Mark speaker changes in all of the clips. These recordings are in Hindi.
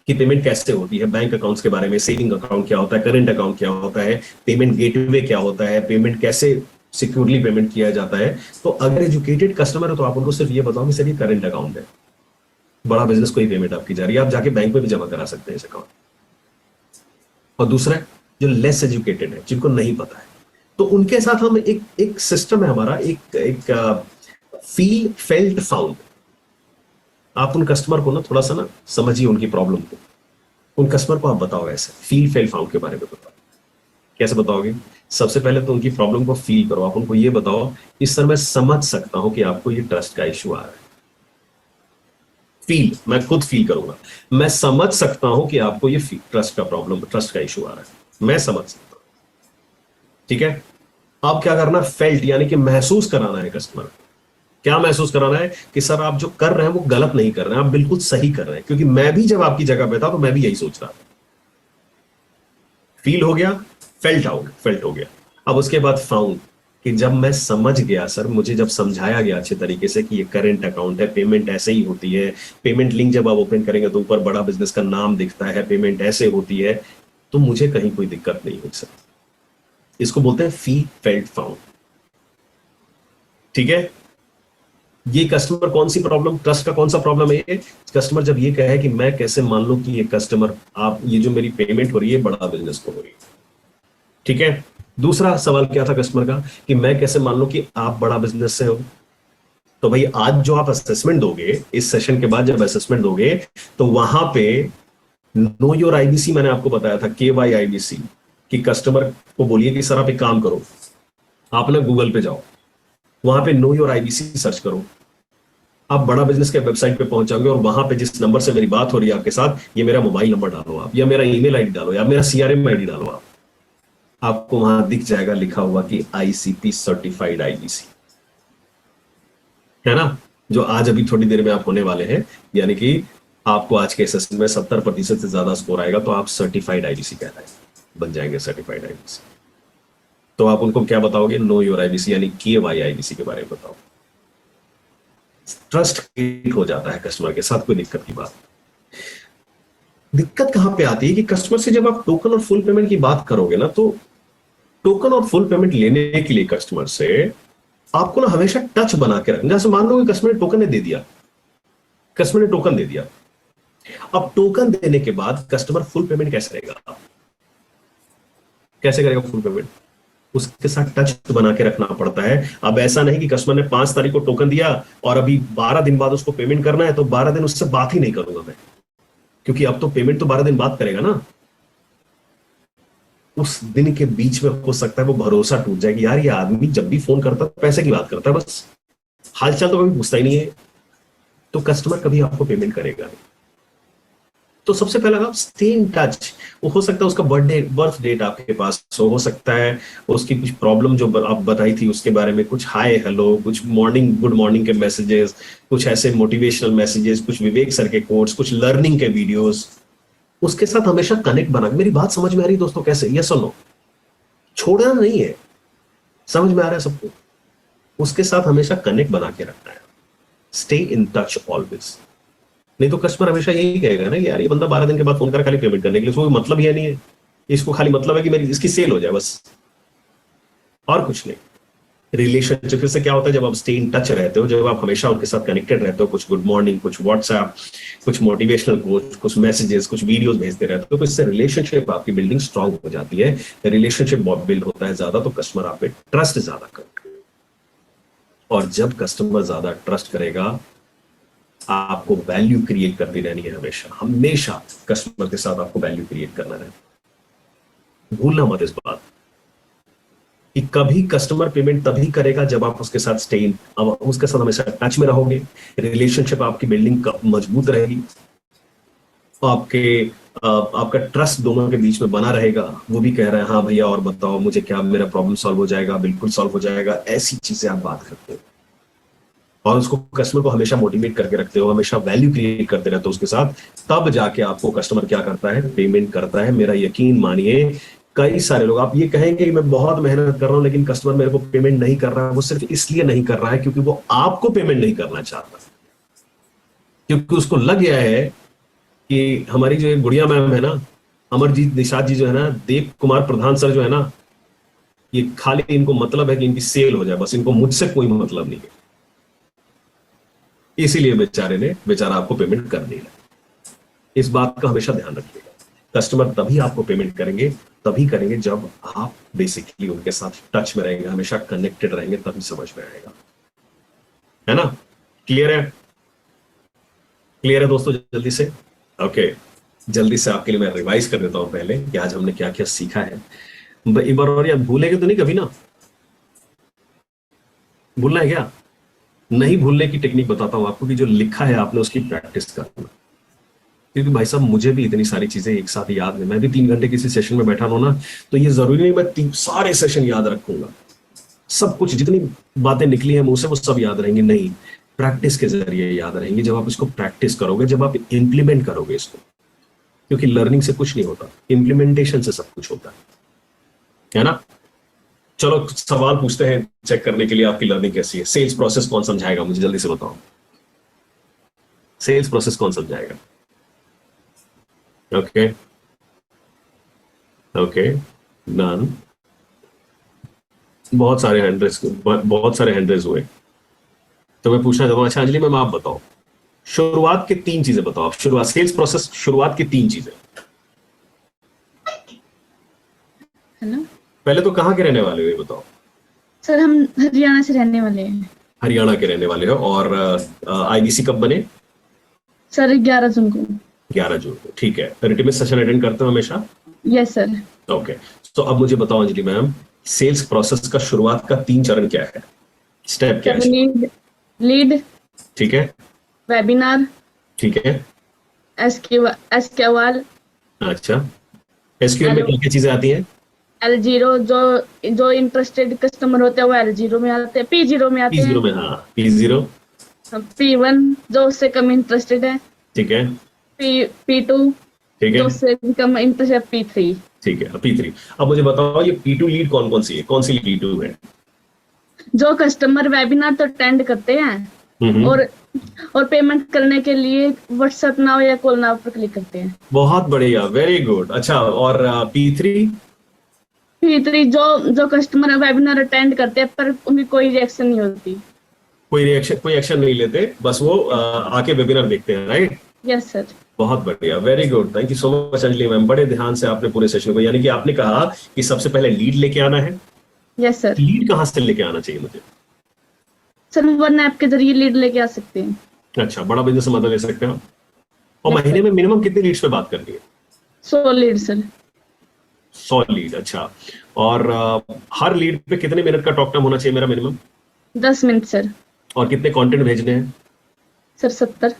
Speaker 1: कि पेमेंट कैसे होती है, बैंक अकाउंट्स के बारे में, सेविंग अकाउंट क्या होता है, करंट अकाउंट क्या होता है, पेमेंट गेटवे क्या होता है, पेमेंट कैसे सिक्योरली पेमेंट किया जाता है। तो अगर एजुकेटेड कस्टमर है तो आप उनको सिर्फ ये बताओ कि सर ये करंट अकाउंट है, बड़ा बिजनेस कोई पेमेंट आपकी जा रही है, आप जाके बैंक में भी जमा करा सकते हैं इस अकाउंट। और दूसरा जो लेस एजुकेटेड है, जिनको नहीं पता है, तो उनके साथ हम एक सिस्टम है हमारा, एक फील फेल्ट फाउंड। आप उन कस्टमर को ना थोड़ा सा ना समझिए उनकी प्रॉब्लम को, उन कस्टमर को आप बताओ ऐसे फील फेल फाउंड के बारे में बताओ। कैसे बताओगे? सबसे पहले तो उनकी प्रॉब्लम को फील करो, आप उनको ये बताओ इस सर मैं समझ सकता हूं कि आपको ये ट्रस्ट का इश्यू आ रहा है। फील, मैं खुद फील करूंगा, मैं समझ सकता हूं कि आपको ये ट्रस्ट का प्रॉब्लम, ट्रस्ट का इश्यू आ रहा है, मैं समझ सकता हूं। ठीक है, अब क्या करना, फेल्ट यानी कि महसूस कराना है कस्टमर को। क्या महसूस कराना है कि सर आप जो कर रहे हैं वो गलत नहीं कर रहे हैं, आप बिल्कुल सही कर रहे हैं, क्योंकि मैं भी जब आपकी जगह पे था तो मैं भी यही सोच रहा था। फील हो गया, फेल्ट आउट, फेल्ट हो गया। अब उसके बाद फाउंड, कि जब मैं समझ गया सर, मुझे जब समझाया गया अच्छे तरीके से कि ये करंट अकाउंट है, पेमेंट ऐसे ही होती है, पेमेंट लिंक जब आप ओपन करेंगे तो ऊपर बड़ा बिजनेस का नाम दिखता है, पेमेंट ऐसे होती है, तो मुझे कहीं कोई दिक्कत नहीं हुई सर। इसको बोलते हैं फील फेल्ट फाउंड। ठीक है, ये कस्टमर कौन सी प्रॉब्लम, ट्रस्ट का कौन सा प्रॉब्लम है ये? कस्टमर जब ये कहे कि मैं कैसे मान लूं कि ये कस्टमर, आप ये जो मेरी पेमेंट हो रही है बड़ा बिजनेस को हो रही है। ठीक है, दूसरा सवाल क्या था कस्टमर का, कि मैं कैसे मान लूं कि आप बड़ा बिजनेस से हो? तो भाई आज जो आप असेसमेंट दोगे, इस सेशन के बाद जब असेसमेंट दोगे, तो वहां पे नो योर आईबीसी, मैंने आपको बताया था KYIBC, कि कस्टमर को बोलिए कि सर आप एक काम करो, आप ना गूगल पे जाओ, वहां पे नो योर आईबीसी सर्च करो, आप बड़ा बिजनेस के वेबसाइट पे पहुंच जाओगे, और वहां पे जिस नंबर से मेरी बात हो रही है आपके साथ, ये मेरा मोबाइल नंबर डालो आप, या मेरा ईमेल आईडी डालो, या मेरा CRM आईडी डालो आप, आपको वहां दिख जाएगा लिखा हुआ कि ICP सर्टिफाइड IBC, है ना, जो आज अभी थोड़ी देर में आप होने वाले हैं। यानी कि आपको आज के सेशन में 70% से ज्यादा स्कोर आएगा तो आप सर्टिफाइड IBC कहलाए, बन जाएंगे सर्टिफाइड IBC। तो आप उनको क्या बताओगे? नो योर IBC यानी KYIBC के बारे में बताओ। ट्रस्ट क्रिएट हो जाता है कस्टमर के साथ, कोई दिक्कत की बात। दिक्कत कहां पे आती है कि कस्टमर से जब आप टोकन और फुल पेमेंट की बात करोगे ना, तो टोकन और फुल पेमेंट लेने के लिए कस्टमर से आपको ना हमेशा टच बना के रखना। जैसे मान लो कि कस्टमर ने टोकन दे दिया, कस्टमर ने टोकन दे दिया, अब टोकन देने के बाद कस्टमर फुल पेमेंट कैसे करेगा? कैसे करेगा फुल पेमेंट? उसके साथ टच बना के रखना पड़ता है। अब ऐसा नहीं कि कस्टमर ने 5 तारीख को टोकन दिया और अभी 12 दिन बाद उसको पेमेंट करना है, तो 12 दिन उससे बात ही नहीं करूंगा मैं, क्योंकि अब तो पेमेंट तो 12 दिन बाद करेगा ना। उस दिन के बीच में हो सकता है वो भरोसा टूट जाएगी, यार ये आदमी जब भी फोन करता है पैसे की बात करता है, बस हालचाल तो कभी पूछता ही नहीं है, तो कस्टमर कभी आपको पेमेंट करेगा नहीं। तो सबसे पहला काम, स्टे इन टच। वो हो सकता है उसका बर्थ डेट आपके पास हो सकता है उसकी कुछ प्रॉब्लम जो आप बताई थी उसके बारे में कुछ हाय हेलो, कुछ मॉर्निंग गुड मॉर्निंग के मैसेजेस, कुछ ऐसे मोटिवेशनल मैसेजेस, कुछ विवेक सर के कोट्स, कुछ लर्निंग के वीडियोस, उसके साथ हमेशा कनेक्ट बना। मेरी बात समझ में आ रही दोस्तों? कैसे? यस और नो? छोड़ना नहीं है, समझ में आ रहा है सबको? उसके साथ हमेशा कनेक्ट बना के रखना है, स्टे इन टच ऑलवेज। नहीं तो कस्टमर हमेशा यही कहेगा ना कि यार ये बंदा 12 दिन के बाद फोन कर खाली पेमेंट करने के लिए, इसको मतलब ही नहीं है, इसको खाली मतलब है कि मेरी इसकी सेल हो जाए बस, और कुछ नहीं। रिलेशनशिप से क्या होता है, जब आप स्टे इन टच रहते हो, जब आप हमेशा उनके साथ कनेक्टेड रहते हो, कुछ गुड मॉर्निंग, कुछ व्हाट्सएप, कुछ मोटिवेशनल कोच, कुछ मैसेजेस, कुछ वीडियोस भेजते रहते हो, तो इससे रिलेशनशिप आपकी बिल्डिंग स्ट्रांग हो जाती है। रिलेशनशिप बिल्ड होता है ज्यादा तो कस्टमर आप पे ट्रस्ट ज्यादा करेगा, और जब कस्टमर ज्यादा ट्रस्ट करेगा, आपको वैल्यू क्रिएट करती रहनी है, हमेशा हमेशा कस्टमर के साथ आपको वैल्यू क्रिएट करना है। भूलना मत इस बात कि कभी कस्टमर पेमेंट तभी करेगा जब आप उसके साथ स्टे इन, अब उसके साथ हमेशा टच में रहोगे, रिलेशनशिप आपकी बिल्डिंग मजबूत रहेगी, आपका ट्रस्ट दोनों के बीच में बना रहेगा। वो भी कह रहे हैं हाँ भैया और बताओ मुझे क्या, मेरा प्रॉब्लम सॉल्व हो जाएगा, बिल्कुल सॉल्व हो जाएगा, ऐसी चीजें आप बात करते हो, और उसको कस्टमर को हमेशा मोटिवेट करके रखते हो, हमेशा वैल्यू क्रिएट करते रहते हो उसके साथ, तब जाके आपको कस्टमर क्या करता है, पेमेंट करता है। मेरा यकीन मानिए, कई सारे लोग, आप ये कहेंगे कि मैं बहुत मेहनत कर रहा हूं लेकिन कस्टमर मेरे को पेमेंट नहीं कर रहा है, वो सिर्फ इसलिए नहीं कर रहा है क्योंकि वो आपको पेमेंट नहीं करना चाहता, क्योंकि उसको लग गया है कि हमारी जो एक गुड़िया मैम है ना, अमरजीत निषाद जी जो है ना, देव कुमार प्रधान सर जो है ना, ये खाली इनको मतलब है कि इनकी सेल हो जाए, बस इनको मुझसे कोई मतलब नहीं है। इसीलिए बेचारा आपको पेमेंट कर नहीं रहा। इस बात का हमेशा ध्यान रखिएगा। कस्टमर तभी आपको पेमेंट करेंगे, तभी करेंगे जब आप बेसिकली उनके साथ टच में रहेंगे, हमेशा कनेक्टेड रहेंगे, तभी समझ में आएगा, है ना? क्लियर है? क्लियर है दोस्तों? जल्दी से ओके। जल्दी से आपके लिए मैं रिवाइज कर देता हूं पहले कि आज हमने क्या क्या सीखा है। एक बार और, यार भूलेंगे तो नहीं कभी ना? भूलना है क्या? नहीं भूलने की टेक्निक बताता हूं आपको कि जो लिखा है आपने उसकी प्रैक्टिस करना। क्योंकि भाई साहब मुझे भी इतनी सारी चीजें एक साथ याद है, मैं भी 3 घंटे किसी सेशन में बैठा हूं ना, तो ये जरूरी नहीं मैं सारे सेशन याद रखूंगा, सब कुछ जितनी बातें निकली हैं मुंह से वो सब याद रहेंगी, नहीं। प्रैक्टिस के जरिए याद रहेंगी, जब आप इसको प्रैक्टिस करोगे, जब आप इंप्लीमेंट करोगे इसको। क्योंकि लर्निंग से कुछ नहीं होता, इंप्लीमेंटेशन से सब कुछ होता है ना? चलो सवाल पूछते हैं चेक करने के लिए आपकी लर्निंग कैसी है। सेल्स प्रोसेस कौन समझाएगा मुझे, जल्दी से बताओ। सेल्स प्रोसेस कौन समझाएगा? Okay okay, done. बहुत सारे हैंड रेज हुए। तो मैं पूछना चाहता हूँ, अच्छा अंजलि मैम आप बताओ, शुरुआत के 3 चीजें बताओ आप। शुरुआत सेल्स प्रोसेस, शुरुआत की 3 चीजें।
Speaker 2: है ना?
Speaker 1: पहले तो कहाँ के रहने वाले हो ये बताओ।
Speaker 2: सर हम हरियाणा से रहने वाले हैं।
Speaker 1: हरियाणा के रहने वाले हो, और आईबीसी कब बने?
Speaker 2: सर 11 जून को।
Speaker 1: 11 जून को, ठीक है। रिटिमिस सेशन अटेंड करते हो हमेशा?
Speaker 2: Yes sir.
Speaker 1: ओके। तो अब मुझे बताओ अंजलि मैम, सेल्स प्रोसेस का शुरुआत का 3 चरण क्या है, स्टेप क्या
Speaker 2: सर
Speaker 1: है?
Speaker 2: लीड,
Speaker 1: ठीक है,
Speaker 2: वेबिनार,
Speaker 1: ठीक है।
Speaker 2: एसक्यूएल,
Speaker 1: अच्छा, एसक्यूएल में क्या क्या चीजें आती हैं?
Speaker 2: L0, जो जो इंटरेस्टेड कस्टमर होते हैं वो L0 में आते हैं, P0 में आते
Speaker 1: P0
Speaker 2: हैं।
Speaker 1: में, हाँ P0।
Speaker 2: P1 जो उससे कम इंटरेस्टेड है,
Speaker 1: ठीक है,
Speaker 2: P2
Speaker 1: ठीक
Speaker 2: जो
Speaker 1: है,
Speaker 2: उससे भी कम इंटरेस्ट है, P3।
Speaker 1: ठीक है, P3। अब मुझे बताओ ये P2 लीड कौन कौन सी है, कौन सी P2 है?
Speaker 2: जो कस्टमर वेबिनार तो अटेंड करते हैं
Speaker 1: हम्म,
Speaker 2: और पेमेंट करने के लिए व्हाट्सएप नाउ या कॉल नाउ पर क्लिक करते हैं।
Speaker 1: बहुत बढ़िया, वेरी गुड। अच्छा, और P3?
Speaker 2: P3 जो जो कस्टमर वेबिनार अटेंड करते हैं पर उनकी कोई रिएक्शन नहीं होती।
Speaker 1: कोई एक्शन नहीं लेते, बस वो आके वेबिनार देखते हैं, राइट?
Speaker 2: Yes sir.
Speaker 1: बहुत बढ़िया, very good, thank you so much Anjali ma'am. बड़े ध्यान से आपने पूरे सेशन को, यानी कि आपने कहा कि सबसे पहले लीड लेके आना है।
Speaker 2: Yes sir.
Speaker 1: लीड कहाँ से लेके आना चाहिए मुझे?
Speaker 2: सर वन ऐप के जरिए लीड लेके आ सकते हैं।
Speaker 1: अच्छा, बड़ा बिजनेस मदद ले सकते हो। और
Speaker 2: यस
Speaker 1: महीने
Speaker 2: सर।
Speaker 1: में मिनिमम कितनी लीड्स पे बात करनी है?
Speaker 2: 100 लीड सर।
Speaker 1: 100 लीड, अच्छा। और हर लीड पे कितने मिनट का टॉक टाइम होना चाहिए मेरा मिनिमम?
Speaker 2: 10 minute sir.
Speaker 1: और कितने कंटेंट भेजने हैं?
Speaker 2: सर 70।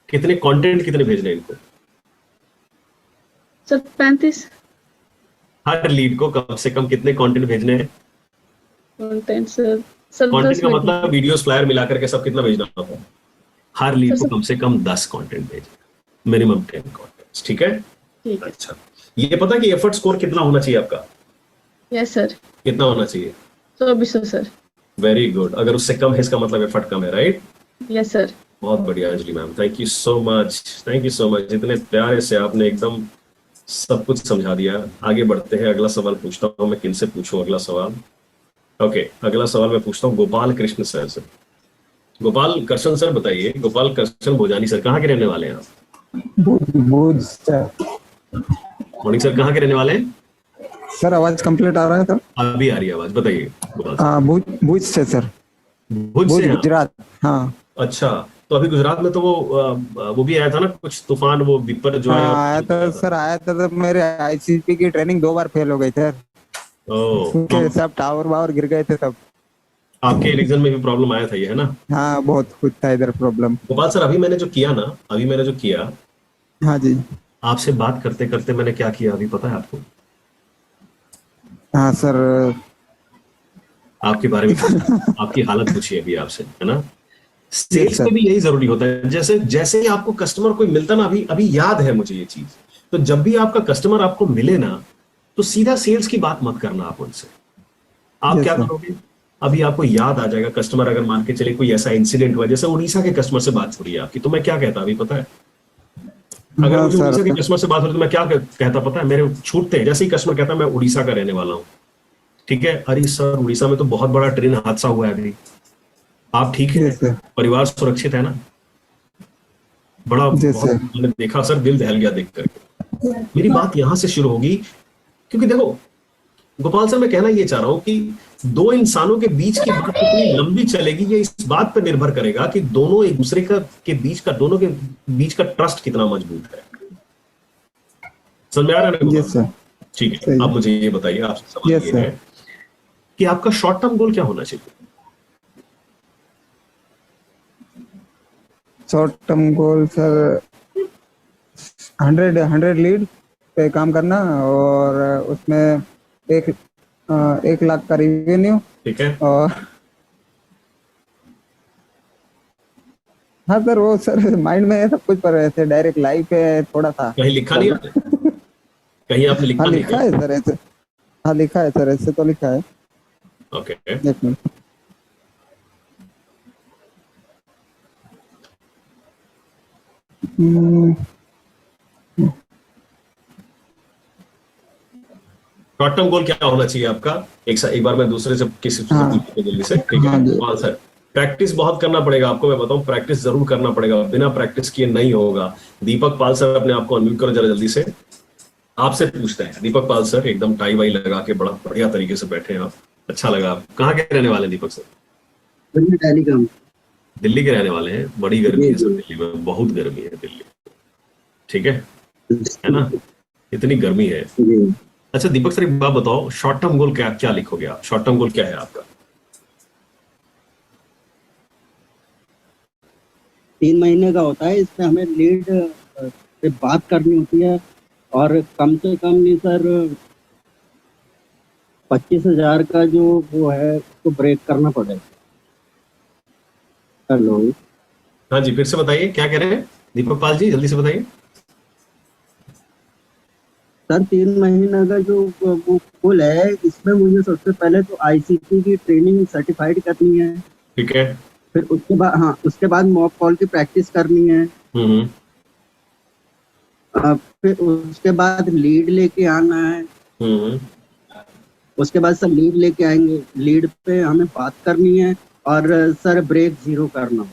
Speaker 1: कितने कंटेंट कितने भेजने हैं इनको?
Speaker 2: सर 35।
Speaker 1: हर लीड को कम से कम कितने कंटेंट भेजने हैं?
Speaker 2: कंटेंट सर सर
Speaker 1: कंटेंट
Speaker 2: 10
Speaker 1: का
Speaker 2: मिनट।
Speaker 1: मतलब वीडियोस फ्लायर मिला करके सब कितना भेजना होता है? हर
Speaker 2: सर
Speaker 1: लीड को
Speaker 2: सब
Speaker 1: कम से कम 10 कंटेंट भेजना, मिनिमम 10 कंटेंट, ठीक है?
Speaker 2: ठीक है।
Speaker 1: अच्छा, ये पता है कि एफर्ट स्कोर कितना होना चाहिए आपका?
Speaker 2: Yes sir.
Speaker 1: कितना होना चाहिए?
Speaker 2: 2400 सर।
Speaker 1: Very good. अगर उससे कम है इसका मतलब एफर्ट कम है, राइट?
Speaker 2: Yes sir.
Speaker 1: बहुत बढ़िया Anjali ma'am, thank you so much, thank you so much. इतने प्यारे से आपने एकदम सब कुछ समझा दिया। आगे बढ़ते हैं, अगला सवाल पूछता हूँ मैं। किनसे पूछूं अगला सवाल? ओके, अगला सवाल मैं पूछता हूँ गोपाल कृष्ण सर से। गोपाल कृष्ण सर बताइए, गोपाल कृष्ण भोजानी सर कहाँ के रहने वाले हैं आप?
Speaker 3: भूज सर।
Speaker 1: मॉर्निंग सर, कहाँ के रहने वाले हैं?
Speaker 3: सर आवाज कंप्लीट आ रहा है सर?
Speaker 1: अभी आ रही है आवाज, बताइए गोपाल सर।
Speaker 3: हाँ भूज भूज से सर।
Speaker 1: भुज
Speaker 3: भूज
Speaker 1: से हैं आप?
Speaker 3: गुजरात। हाँ
Speaker 1: अच्छा, तो अभी गुजरात में तो वो भी आया था ना कुछ तूफान, वो विपर जो है,
Speaker 3: हाँ
Speaker 1: और
Speaker 3: आया था सर, आया था तो मेरे आईसीपी की ट्रेनिंग 2 बार फेल हो गई सर।
Speaker 1: ओह,
Speaker 3: क्योंकि सब टावर वावर गिर गए थे सब।
Speaker 1: आपके रीजन में भी प्रॉब्लम आया था ये, है ना?
Speaker 3: हाँ बहुत कुछ था इधर प्रॉब्लम।
Speaker 1: गोपाल सर, अभी मैंने जो किया,
Speaker 3: हाँ जी।
Speaker 1: आपसे बात करते करते मैंने क्या किया अभी पता है आपको?
Speaker 3: हाँ सर।
Speaker 1: आपके बारे में आपकी हालत पूछी अभी आपसे, है ना?
Speaker 3: Yes
Speaker 1: sales
Speaker 3: sir.
Speaker 1: में भी यही जरूरी होता है। जैसे जैसे ही आपको कस्टमर कोई मिलता ना, अभी अभी याद है मुझे ये चीज, तो जब भी आपका कस्टमर आपको मिले ना, तो सीधा सेल्स की बात मत करना आप उनसे। आप
Speaker 3: यस
Speaker 1: क्या
Speaker 3: सर।
Speaker 1: करोगे? अभी आपको याद आ जाएगा, कस्टमर अगर मान के चले कोई ऐसा इंसिडेंट हुआ, जैसे उड़ीसा के कस्टमर से बात हो रही है आपकी, तो मैं क्या कहता अभी पता है? अगर
Speaker 3: हाँ
Speaker 1: मुझे
Speaker 3: सर।
Speaker 1: उड़ीसा के कस्टमर से बात हो तो मैं क्या कहता पता है, मेरे छूटते हैं जैसे ही कस्टमर कहता है मैं उड़ीसा का रहने वाला हूँ, ठीक है, अरे सर उड़ीसा में तो बहुत बड़ा ट्रेन हादसा हुआ है अभी, आप ठीक है,
Speaker 3: जी सर।
Speaker 1: परिवार सुरक्षित है ना? बड़ा
Speaker 3: जी
Speaker 1: बहुत
Speaker 3: सर।
Speaker 1: मैंने देखा सर, दिल दहल गया देख करके। मेरी बात यहां से शुरू होगी, क्योंकि देखो गोपाल सर, मैं कहना ये चाह रहा हूं कि दो इंसानों के बीच की बात कितनी लंबी चलेगी ये इस बात पर निर्भर करेगा कि दोनों एक दूसरे का के बीच का दोनों के बीच का ट्रस्ट कितना मजबूत है। समझ में आ रहा है ना
Speaker 3: जी
Speaker 1: गोपाल?
Speaker 3: सर।
Speaker 1: ठीक है,
Speaker 3: सही
Speaker 1: अब
Speaker 3: है।
Speaker 1: मुझे ये बताइए, आपसे सवाल
Speaker 3: यस
Speaker 1: ये
Speaker 3: सर।
Speaker 1: है कि आपका शॉर्ट टर्म गोल क्या होना चाहिए?
Speaker 3: Short term goal sir 100 lead पे काम करना, और उसमें एक 1 लाख का रिवेन्यू।
Speaker 1: ठीक है,
Speaker 3: और हाँ सर, वो सर माइंड में है सब कुछ, पर ऐसे डायरेक्ट लाइव पे थोड़ा सा
Speaker 1: कहीं लिखा नहीं
Speaker 3: करना।
Speaker 1: आपने? कहीं आपने
Speaker 3: हाँ
Speaker 1: लिखा नहीं
Speaker 3: लिखा
Speaker 1: क्या?
Speaker 3: है सर ऐसे। हाँ लिखा है सर, ऐसे तो लिखा है।
Speaker 1: ओके,
Speaker 3: एक मिनट। हम्म,
Speaker 1: शॉर्ट टर्म गोल क्या होना चाहिए आपका? एक बार मैं दूसरे से किसी से
Speaker 3: हाँ
Speaker 1: पूछूं जल्दी से, ठीक
Speaker 3: हाँ
Speaker 1: है
Speaker 3: जी।
Speaker 1: गोपाल सर? प्रैक्टिस बहुत करना पड़ेगा आपको, मैं बताऊं, प्रैक्टिस जरूर करना पड़ेगा, बिना प्रैक्टिस किए नहीं होगा। दीपक पाल सर, अपने आप को अनम्यूट करो जरा जल्दी से। आपसे पूछते हैं, दीपक पाल सर एकदम टाई वाई लगा के बड़ा बढ़िया तरीके से बैठे हैं आप, अच्छा लगा। आप कहाँ के रहने वाले हैं दीपक सर?
Speaker 4: टेलीग्राम।
Speaker 1: दिल्ली के रहने वाले हैं? बड़ी गर्मी
Speaker 4: जी
Speaker 1: है सर
Speaker 4: जी
Speaker 1: दिल्ली में, बहुत गर्मी है दिल्ली, ठीक है ना? इतनी गर्मी है।
Speaker 4: जी।
Speaker 1: अच्छा दीपक सर, एक बात बताओ, शॉर्ट टर्म गोल क्या क्या लिखोगे आप? शॉर्ट टर्म गोल क्या है आपका?
Speaker 4: 3 महीने का होता है, इसमें हमें लीड से बात करनी होती है, और कम से कम नहीं सर 25,000 का जो वो है उसको ब्रेक करना पड़ेगा। हेलो
Speaker 1: हाँ जी, फिर से बताइए, क्या कह रहे हैं दीपक पाल जी, जल्दी से बताइए।
Speaker 4: सर, 3 महीने का जो वो गोल है, इसमें मुझे सबसे पहले तो आईसीपी की ट्रेनिंग सर्टिफाइड करनी है।
Speaker 1: ठीक है।
Speaker 4: फिर उसके बाद मॉक कॉल की प्रैक्टिस करनी है।
Speaker 1: हम्म।
Speaker 4: फिर उसके बाद लीड लेके आना है।
Speaker 1: हम्म।
Speaker 4: उसके बाद सर लीड लेके आएंगे, लीड पे हमें बात करनी है, और सर ब्रेक 0 करना।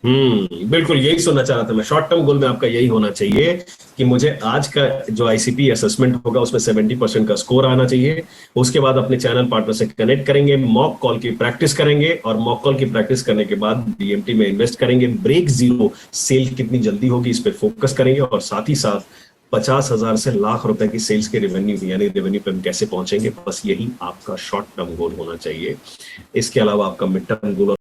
Speaker 1: बिल्कुल यही सुनना चाह रहा था मैं। शॉर्ट टर्म गोल में आपका यही होना चाहिए कि मुझे आज का जो आईसीपी असेसमेंट होगा उसमें 70% का स्कोर आना चाहिए। उसके बाद अपने चैनल पार्टनर से कनेक्ट करेंगे, मॉक कॉल की प्रैक्टिस करेंगे, और मॉक कॉल की प्रैक्टिस करने के बाद बीएमटी में इन्वेस्ट करेंगे। ब्रेक 0 सेल कितनी जल्दी होगी इस पर फोकस करेंगे, और साथ ही साथ 50,000 से लाख रुपए की सेल्स के रेवेन्यू यानी रेवेन्यू पे हम कैसे पहुंचेंगे, बस यही आपका शॉर्ट टर्म गोल होना चाहिए। इसके अलावा आपका मिड टर्म गोल